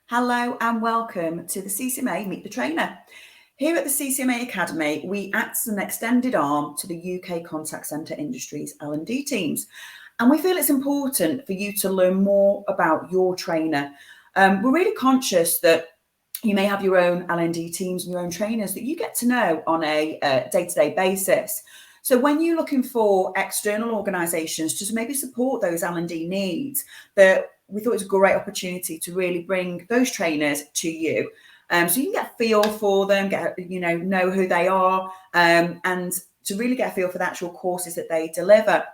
Hello and welcome to the CCMA Meet the Trainer. Here at the CCMA Academy, we act as an extended arm to the UK contact centre industry's L&D teams. And we feel it's important for you to learn more about your trainer. We're really conscious that you may have your own L&D teams and your own trainers that you get to know on a day-to-day basis. So when you're looking for external organisations to maybe support those L&D needs, that we thought it was a great opportunity to really bring those trainers to you. So you can get a feel for them, know who they are, and to really get a feel for the actual courses that they deliver.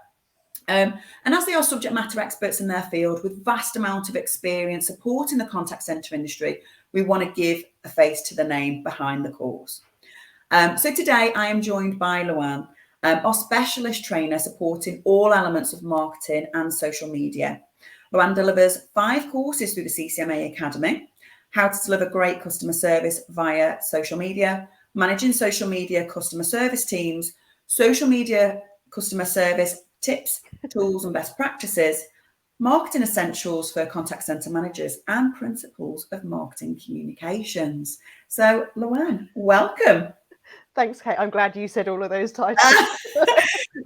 And as they are subject matter experts in their field with vast amount of experience supporting the contact centre industry, we want to give a face to the name behind the course. So today I am joined by Luan, our specialist trainer supporting all elements of marketing and social media. Luan delivers 5 courses through the CCMA Academy: how to deliver great customer service via social media, managing social media customer service teams, social media customer service tips, tools and best practices, marketing essentials for contact centre managers, and principles of marketing communications. So, Luan, welcome. Thanks, Kate. I'm glad you said all of those titles.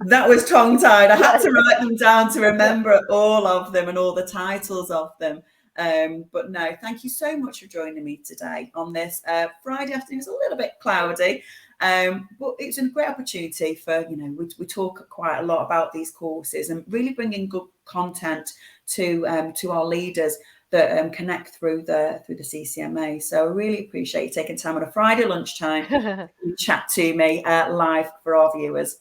That was tongue-tied. I had to write them down to remember all of them and all the titles of them. But no, thank you so much for joining me today on this Friday afternoon. It's a little bit cloudy, but it's a great opportunity for, we talk quite a lot about these courses and really bringing good content to our leaders that connect through the CCMA. So I really appreciate you taking time on a Friday lunchtime to chat to me live for our viewers.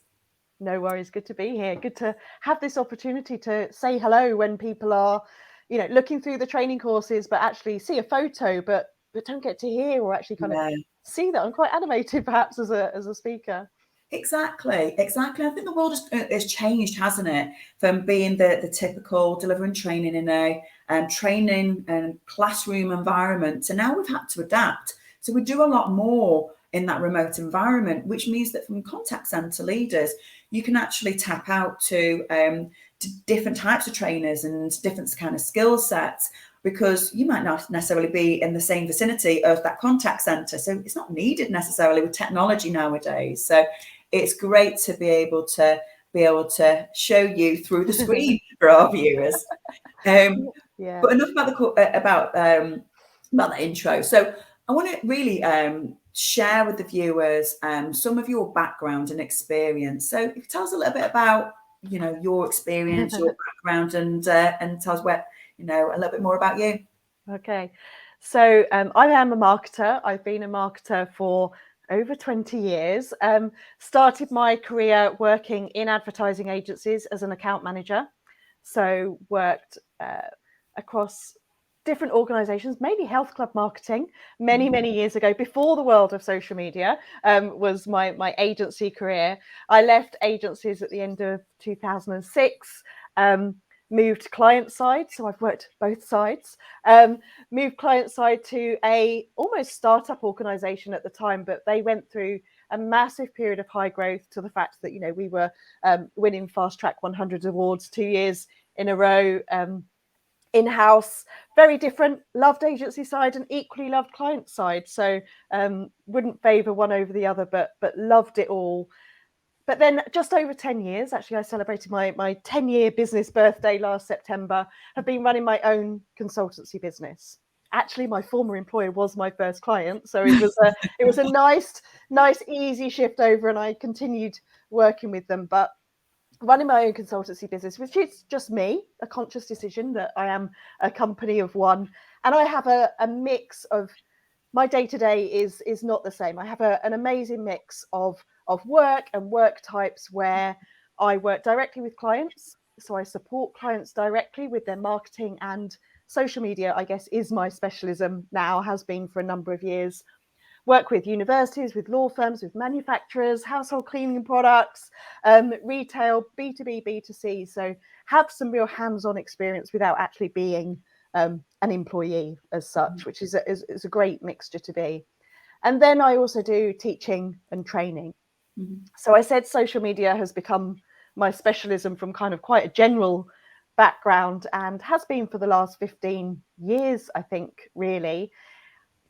No worries. Good to be here. Good to have this opportunity to say hello when people are, looking through the training courses, but actually see a photo, but don't get to hear or actually kind of see that. I'm quite animated, perhaps, as a speaker. Exactly. I think the world has changed, hasn't it? From being the typical delivering training in a training and classroom environment to now we've had to adapt. So we do a lot more in that remote environment, which means that from contact centre leaders, you can actually tap out to different types of trainers and different kind of skill sets, because you might not necessarily be in the same vicinity of that contact centre. So it's not needed necessarily with technology nowadays. So it's great to be able to show you through the screen for our viewers. But enough about that intro. So I want to really share with the viewers some of your background and experience. So if you tell us a little bit about your experience, your background, and tell us a little bit more about you. Okay, so I am a marketer. I've been a marketer for over 20 years. Started my career working in advertising agencies as an account manager. So worked across different organizations, mainly health club marketing, many years ago, before the world of social media, was my agency career. I left agencies at the end of 2006. Moved client side, so I've worked both sides. Moved client side to a almost startup organization at the time, but they went through a massive period of high growth to the fact that we were winning Fast Track 100 awards 2 years in a row. In-house, very different. Loved agency side and equally loved client side. So wouldn't favour one over the other, but loved it all. But then just over 10 years, actually, I celebrated my 10-year business birthday last September, have been running my own consultancy business. Actually, my former employer was my first client. So it was a nice, easy shift over, and I continued working with them. But running my own consultancy business, which is just me, a conscious decision that I am a company of one. And I have a mix of, my day-to-day is not the same. I have an amazing mix of work and work types where I work directly with clients. So I support clients directly with their marketing, and social media, I guess, is my specialism now, has been for a number of years. Work with universities, with law firms, with manufacturers, household cleaning products, retail, B2B, B2C. So have some real hands-on experience without actually being an employee as such, which is a great mixture to be. And then I also do teaching and training. So I said social media has become my specialism from kind of quite a general background and has been for the last 15 years, I think, really,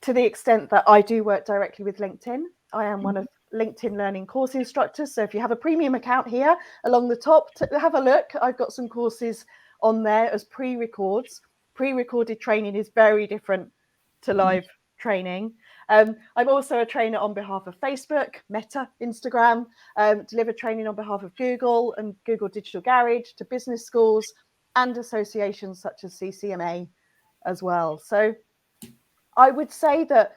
to the extent that I do work directly with LinkedIn. I am one of LinkedIn Learning course instructors. So if you have a premium account here along the top, have a look. I've got some courses on there as pre-records. Pre-recorded training is very different to live training. I'm also a trainer on behalf of Facebook, Meta, Instagram, deliver training on behalf of Google and Google Digital Garage to business schools and associations such as CCMA as well. So I would say that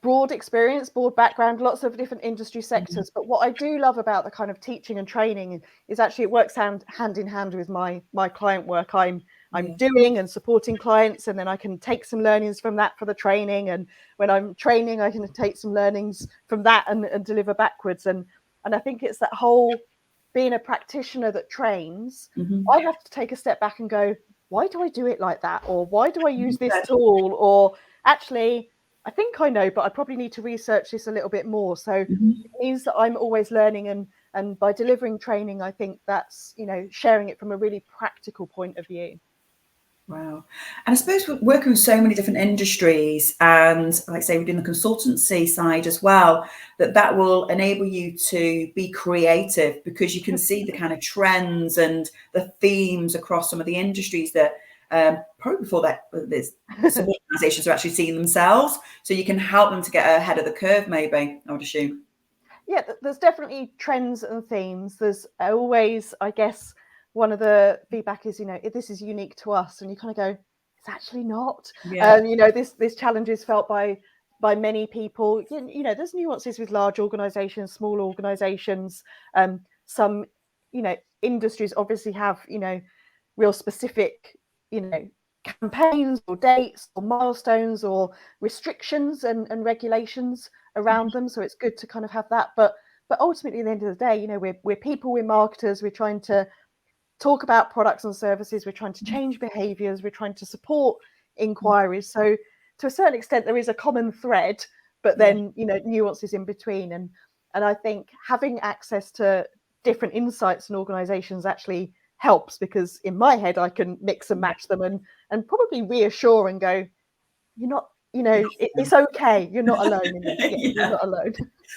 broad experience, broad background, lots of different industry sectors. But what I do love about the kind of teaching and training is actually it works hand in hand with my client work I'm doing and supporting clients, and then I can take some learnings from that for the training. And when I'm training, I can take some learnings from that and deliver backwards. And I think it's that whole being a practitioner that trains. I have to take a step back and go, why do I do it like that? Or why do I use this tool? Or actually, I think I know, but I probably need to research this a little bit more. So it means that I'm always learning, and by delivering training, I think that's, sharing it from a really practical point of view. Wow. And I suppose we're working with so many different industries, and like I say, we're doing the consultancy side as well, that will enable you to be creative because you can see the kind of trends and the themes across some of the industries that probably before that there's some organizations are actually seeing themselves. So you can help them to get ahead of the curve, maybe, I would assume. Yeah, there's definitely trends and themes. There's always, I guess, one of the feedback is, this is unique to us, and you kind of go, it's actually not. Yeah. This challenge is felt by many people. There's nuances with large organizations, small organizations. Some, industries obviously have, real specific, campaigns or dates or milestones or restrictions and regulations around them. So it's good to kind of have that. But ultimately, at the end of the day, we're people, we're marketers, we're trying to talk about products and services, we're trying to change behaviors, we're trying to support inquiries. So to a certain extent, there is a common thread, but then, nuances in between. And I think having access to different insights and organizations actually helps, because in my head, I can mix and match them and probably reassure and go, you're not, it's okay. You're not alone in this. You're not alone.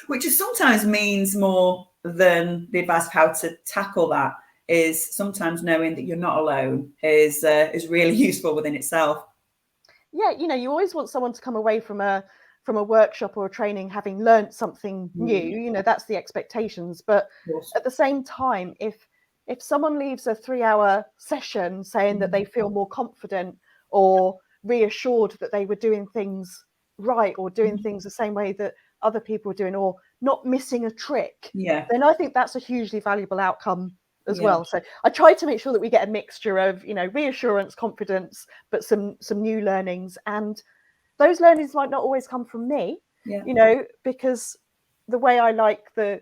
Which is sometimes means more than the advice of how to tackle that. Is sometimes knowing that you're not alone is really useful within itself. Yeah, you always want someone to come away from a workshop or a training having learned something new. That's the expectations. But at the same time, if someone leaves a 3-hour session saying that they feel more confident or reassured that they were doing things right or doing things the same way that other people are doing, or not missing a trick, then I think that's a hugely valuable outcome as well. So I try to make sure that we get a mixture of, reassurance, confidence, but some new learnings. And those learnings might not always come from me, because the way I like the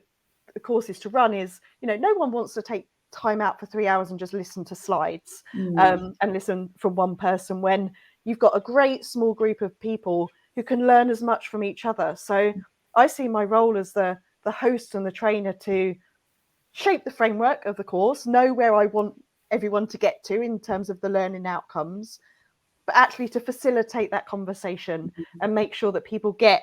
courses to run is, no one wants to take time out for 3 hours and just listen to slides and listen from one person, when you've got a great small group of people who can learn as much from each other. So I see my role as the host and the trainer to shape the framework of the course, know where I want everyone to get to in terms of the learning outcomes, but actually to facilitate that conversation and make sure that people get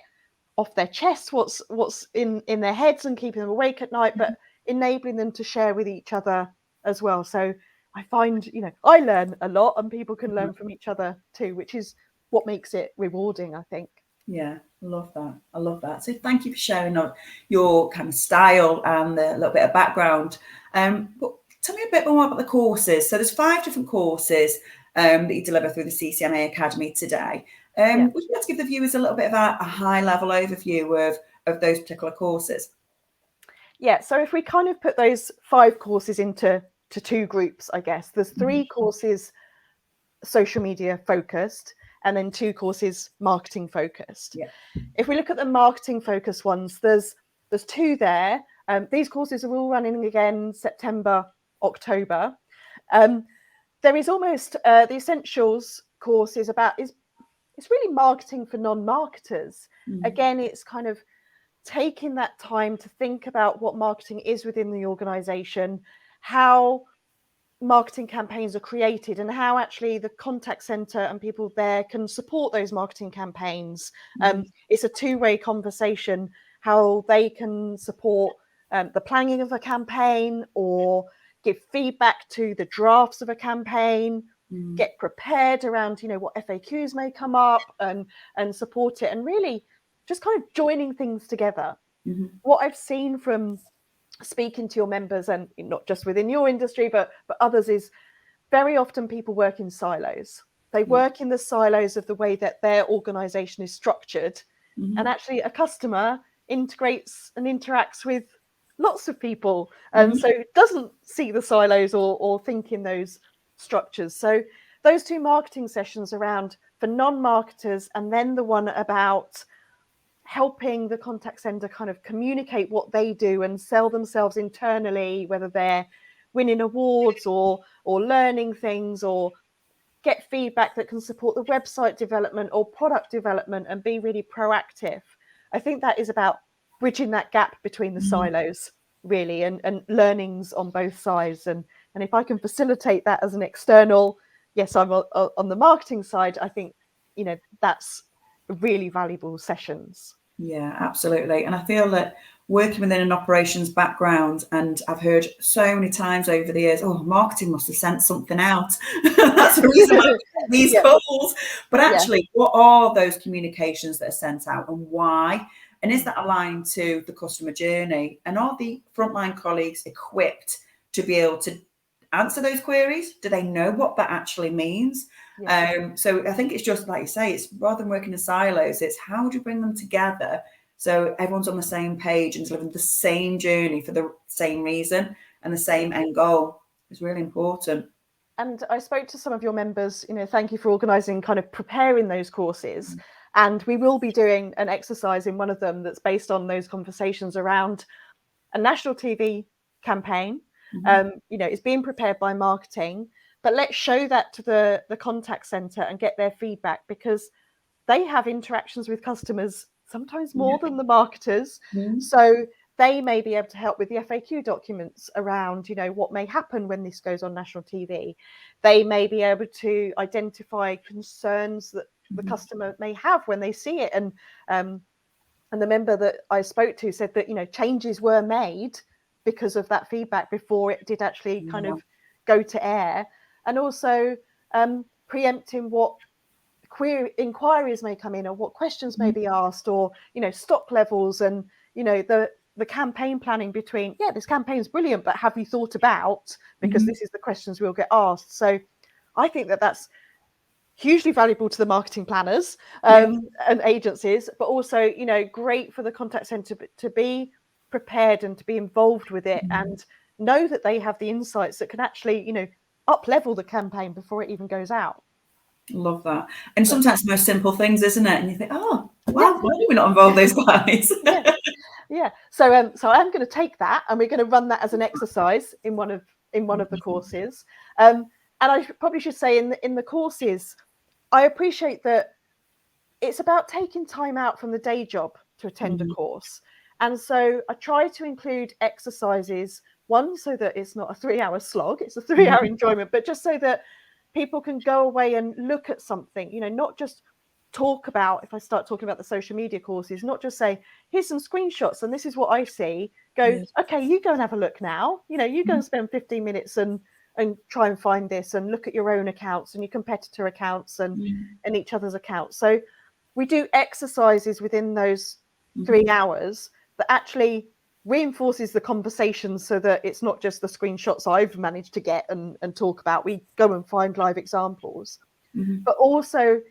off their chest what's in their heads and keeping them awake at night, but enabling them to share with each other as well. So I find, I learn a lot and people can learn from each other too, which is what makes it rewarding, I think. Yeah, I love that. So thank you for sharing your kind of style and a little bit of background. But tell me a bit more about the courses. So there's 5 different courses that you deliver through the CCMA Academy today. Would you like to give the viewers a little bit of a high level overview of those particular courses? Yeah, so if we kind of put those 5 courses into 2 groups, I guess, there's 3 courses social media focused, and then 2 courses marketing focused. If we look at the marketing focused ones, there's 2 there. These courses are all running again September, October. There is almost the essentials course is it's really marketing for non-marketers. Again, it's kind of taking that time to think about what marketing is within the organization, how marketing campaigns are created and how actually the contact center and people there can support those marketing campaigns. It's a two-way conversation, how they can support the planning of a campaign or give feedback to the drafts of a campaign, get prepared around, what FAQs may come up and support it, and really just kind of joining things together. What I've seen from speaking to your members, and not just within your industry, but others, is very often people work in silos. They work in the silos of the way that their organization is structured. And actually a customer integrates and interacts with lots of people. And so it doesn't see the silos or think in those structures. So those two marketing sessions around for non-marketers, and then the one about helping the contact center kind of communicate what they do and sell themselves internally, whether they're winning awards or learning things or get feedback that can support the website development or product development and be really proactive. I think that is about bridging that gap between the silos, really, and learnings on both sides. And if I can facilitate that as an external, yes, I'm on the marketing side, I think, that's really valuable sessions. Yeah, absolutely. And I feel that working within an operations background, and I've heard so many times over the years, oh, marketing must have sent something out. That's the reason why these calls. But actually, what are those communications that are sent out and why? And is that aligned to the customer journey? And are the frontline colleagues equipped to be able to answer those queries? Do they know what that actually means? So I think it's just like you say, it's rather than working in silos, it's how do you bring them together so everyone's on the same page and delivering the same journey for the same reason and the same end goal. It's really important. And I spoke to some of your members, thank you for organising, kind of preparing those courses. And we will be doing an exercise in one of them that's based on those conversations around a national TV campaign. It's being prepared by marketing, but let's show that to the contact center and get their feedback, because they have interactions with customers sometimes more than the marketers. So they may be able to help with the FAQ documents around, what may happen when this goes on national TV. They may be able to identify concerns that the customer may have when they see it. And the member that I spoke to said that, changes were made because of that feedback before it did actually kind of go to air. And also preempting what inquiries may come in or what questions may be asked, or stock levels, and the campaign planning between this campaign's brilliant, but have you thought about, because this is the questions we'll get asked. So I think that that's hugely valuable to the marketing planners and agencies, but also great for the contact center to be prepared and to be involved with it and know that they have the insights that can actually up level the campaign before it even goes out. Love that. And sometimes the most simple things, isn't it? And you think, oh, wow, why do we not involve those guys? So I'm going to take that and we're going to run that as an exercise in one of the courses. And I probably should say in the courses, I appreciate that it's about taking time out from the day job to attend a course. And so I try to include exercises, one, so that it's not a 3-hour slog, it's a 3-hour enjoyment, but just so that people can go away and look at something, not just talk about, if I start talking about the social media courses, not just say, here's some screenshots and this is what I see. Go, okay, you go and have a look now. You go and spend 15 minutes and try and find this and look at your own accounts and your competitor accounts and each other's accounts. So we do exercises within those 3 hours that actually reinforces the conversation, so that it's not just the screenshots I've managed to get and talk about. We go and find live examples, but also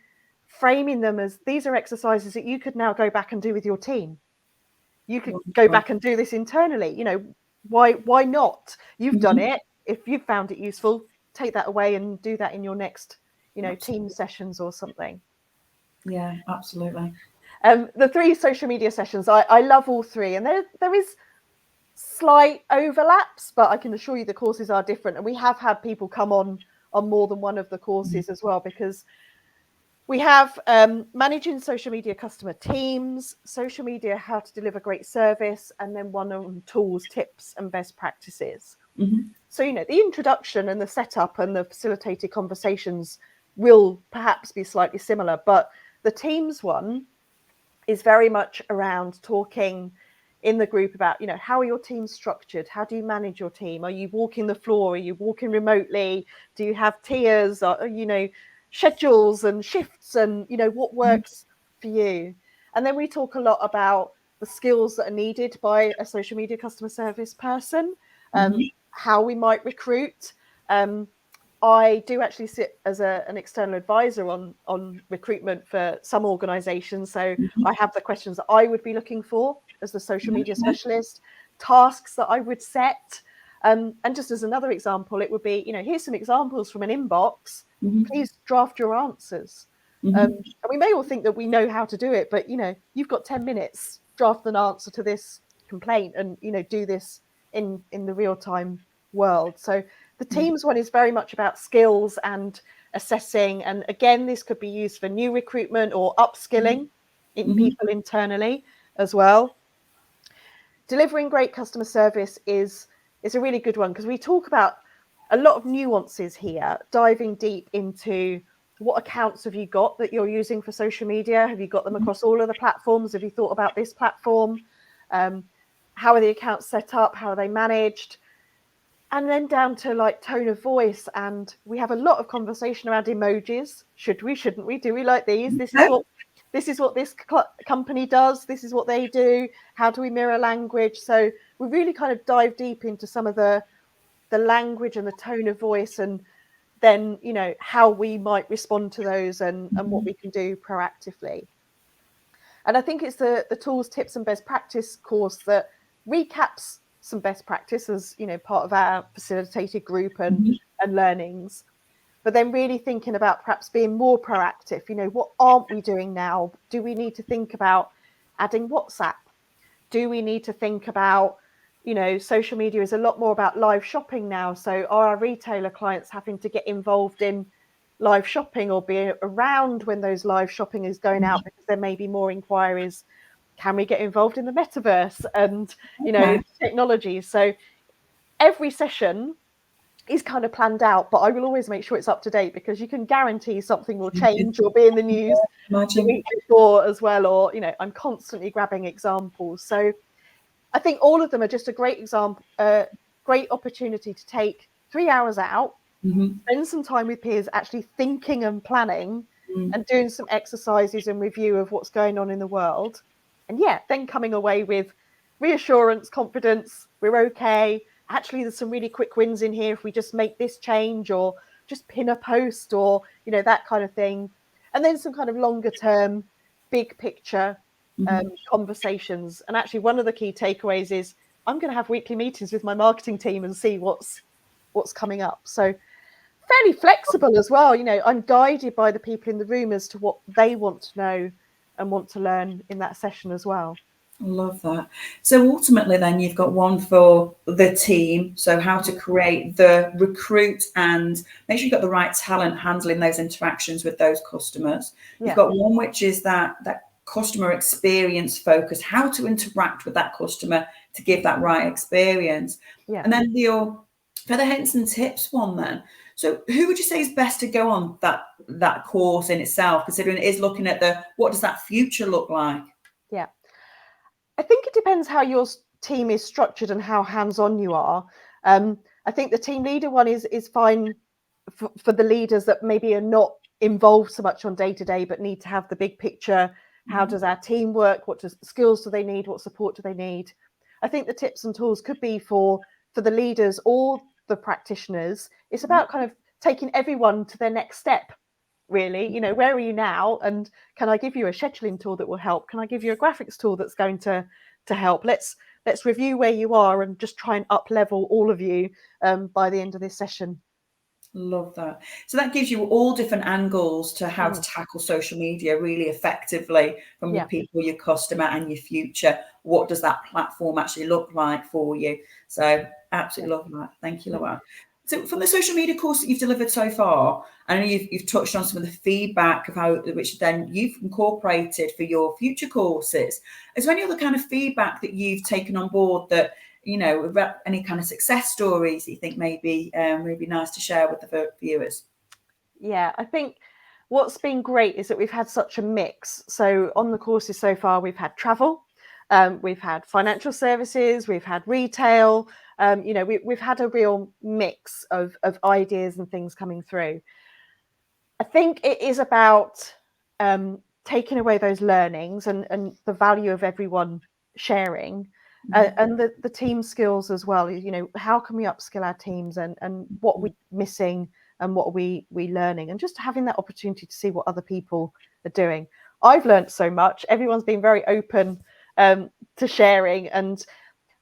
framing them as these are exercises that you could now go back and do with your team. You could go back and do this internally. Why not? You've done it. If you've found it useful, take that away and do that in your next, team sessions or something. Yeah, absolutely. The 3 social media sessions, I love all 3, and there is slight overlaps, but I can assure you the courses are different. And we have had people come on more than one of the courses as well, because we have managing social media customer teams, social media, how to deliver great service, and then one on tools, tips, and best practices. So, the introduction and the setup and the facilitated conversations will perhaps be slightly similar, but the teams one is very much around talking in the group about, how are your teams structured? How do you manage your team? Are you walking the floor? Are you walking remotely? Do you have tiers or, schedules and shifts and, what works for you? And then we talk a lot about the skills that are needed by a social media customer service person, how we might recruit. I do actually sit as an external advisor on recruitment for some organisations. So I have the questions that I would be looking for as the social media specialist, tasks that I would set. And just as another example, it would be, here's some examples from an inbox. Please draft your answers. And we may all think that we know how to do it, but, you've got 10 minutes, draft an answer to this complaint and, do this in the real time world. So the teams one is very much about skills and assessing. And again, this could be used for new recruitment or upskilling in people internally as well. Delivering great customer service is a really good one because we talk about a lot of nuances here, diving deep into what accounts have you got that you're using for social media? Have you got them across all of the platforms? Have you thought about this platform? How are the accounts set up? How are they managed? And then down to like tone of voice. And we have a lot of conversation around emojis. Should we, shouldn't we? Do we like these? This is what this company does. This is what they do. How do we mirror language? So we really kind of dive deep into some of the language and the tone of voice, and then, how we might respond to those and what we can do proactively. And I think it's the tools, tips and best practice course that recaps some best practice as, part of our facilitated group and learnings, but then really thinking about perhaps being more proactive. What aren't we doing now? Do we need to think about adding WhatsApp? Do we need to think about, social media is a lot more about live shopping now. So are our retailer clients having to get involved in live shopping or be around when those live shopping is going out because there may be more inquiries? Can we get involved in the metaverse and, technology? So every session is kind of planned out, but I will always make sure it's up to date because you can guarantee something will change or be in the news the week before as well. Or, I'm constantly grabbing examples. So I think all of them are just a great example, great opportunity to take 3 hours out, spend some time with peers actually thinking and planning and doing some exercises and review of what's going on in the world. And then coming away with reassurance, confidence, we're okay. Actually, there's some really quick wins in here if we just make this change or just pin a post or, that kind of thing. And then some kind of longer term, big picture conversations. And actually, one of the key takeaways is I'm going to have weekly meetings with my marketing team and see what's coming up. So fairly flexible as well. I'm guided by the people in the room as to what they want to know and want to learn in that session as well. I love that. So ultimately then you've got one for the team. So how to create the recruit and make sure you've got the right talent handling those interactions with those customers. You've got one which is that customer experience focus, how to interact with that customer to give that right experience. And then your feather hints and tips one then. So who would you say is best to go on that course in itself, considering it is looking at what does that future look like? Yeah. I think it depends how your team is structured and how hands-on you are. I think the team leader one is fine for the leaders that maybe are not involved so much on day-to-day, but need to have the big picture. How does our team work? What skills do they need? What support do they need? I think the tips and tools could be for the leaders or the practitioners. It's about kind of taking everyone to their next step. Really, where are you now? And can I give you a scheduling tool that will help? Can I give you a graphics tool that's going to help? Let's review where you are and just try and up level all of you by the end of this session. Love that. So that gives you all different angles to how to tackle social media really effectively from your people, your customer and your future. What does that platform actually look like for you? So absolutely love that. Thank you, Luan. So from the social media course that you've delivered so far, I know you've touched on some of the feedback of which then you've incorporated for your future courses. Is there any other kind of feedback that you've taken on board that any kind of success stories that you think maybe would be nice to share with the viewers? Yeah, I think what's been great is that we've had such a mix. So on the courses so far, we've had travel, we've had financial services, we've had retail. We've had a real mix of ideas and things coming through. I think it is about taking away those learnings and the value of everyone sharing, and the team skills as well. How can we upskill our teams, and what we're missing and what are we learning, and just having that opportunity to see what other people are doing. I've learned so much. Everyone's been very open to sharing, and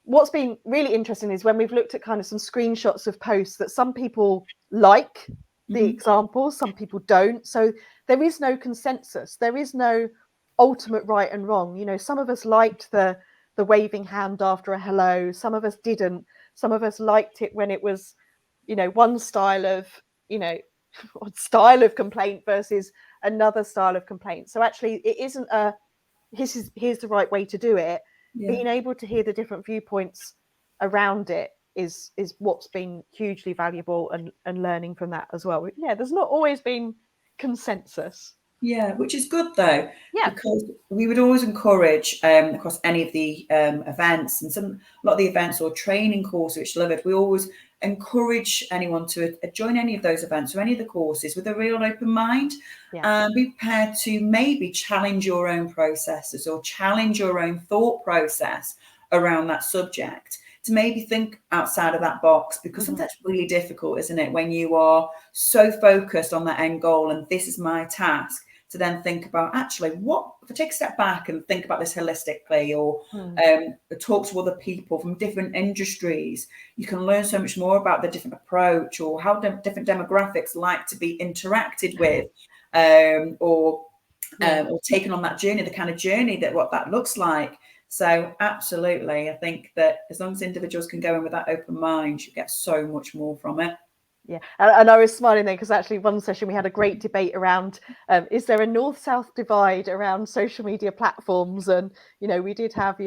what's been really interesting is when we've looked at kind of some screenshots of posts that some people like the examples, some people don't. So there is no consensus. There is no ultimate right and wrong. Some of us liked the waving hand after a hello. Some of us didn't. Some of us liked it when it was, one style of, style of complaint versus another style of complaint. So actually, it isn't here's the right way to do it. Yeah. Being able to hear the different viewpoints around it is what's been hugely valuable, and learning from that as well. Yeah, there's not always been consensus. Yeah, which is good though, yeah, because we would always encourage across any of the events, and a lot of the events or training courses which delivered, we always encourage anyone to join any of those events or any of the courses with a real open mind, and be prepared to maybe challenge your own processes or challenge your own thought process around that subject, to maybe think outside of that box, because sometimes it's really difficult, isn't it, when you are so focused on that end goal and this is my task, to then think about, actually, what if I take a step back and think about this holistically, or talk to other people from different industries. You can learn so much more about the different approach, or how different demographics like to be interacted with, or taken on that journey, the kind of journey that what that looks like. So absolutely, I think that as long as individuals can go in with that open mind, you get so much more from it. Yeah, and I was smiling there because actually one session we had a great debate around is there a north-south divide around social media platforms, and we did have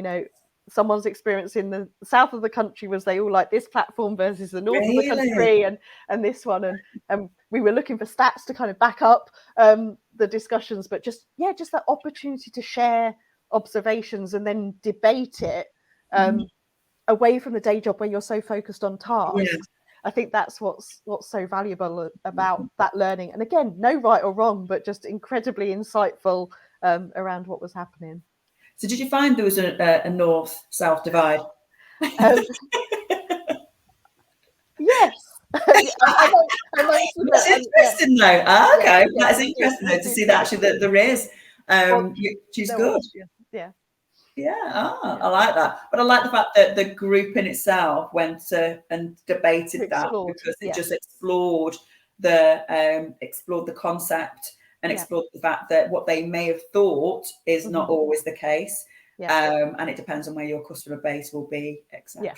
someone's experience in the south of the country was they all like this platform versus the north of the country, and this one, and we were looking for stats to kind of back up the discussions, but just that opportunity to share observations and then debate it away from the day job where you're so focused on tasks. Yeah. I think that's what's so valuable about that learning. And again, no right or wrong, but just incredibly insightful around what was happening. So did you find there was a north-south divide? Yes. That's interesting though. Okay, that's interesting though, to see that actually that there is, which is good. I like that. But I like the fact that the group in itself went and debated that, because it just explored the concept, and explored the fact that what they may have thought is not always the case, and it depends on where your customer base will be, etc.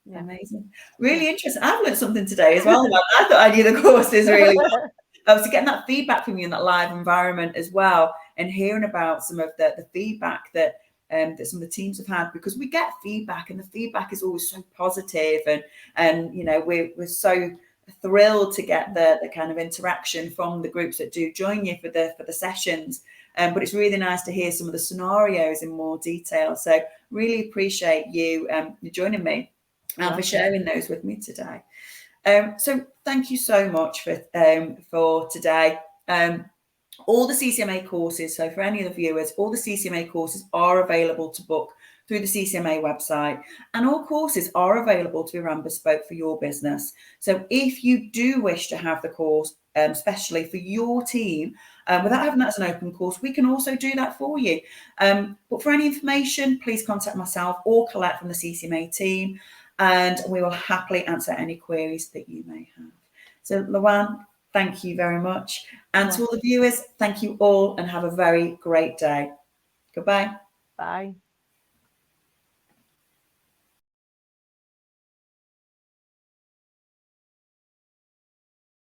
Yeah. Amazing. Really interesting. I've learned something today as well. I thought I knew the courses really well. So getting that feedback from you in that live environment as well, and hearing about some of the feedback that some of the teams have had, because we get feedback, and the feedback is always so positive, and we're so thrilled to get the kind of interaction from the groups that do join you for the sessions. But it's really nice to hear some of the scenarios in more detail. So really appreciate you joining me and for sharing those with me today. So thank you so much for today. All the CCMA courses, so for any of the viewers, all the CCMA courses are available to book through the CCMA website, and all courses are available to be run bespoke for your business. So if you do wish to have the course, especially for your team, without having that as an open course, we can also do that for you. But for any information, please contact myself or Colette from the CCMA team, and we will happily answer any queries that you may have. So Luan, thank you very much. And to all the viewers, thank you all, and have a very great day. Goodbye. Bye.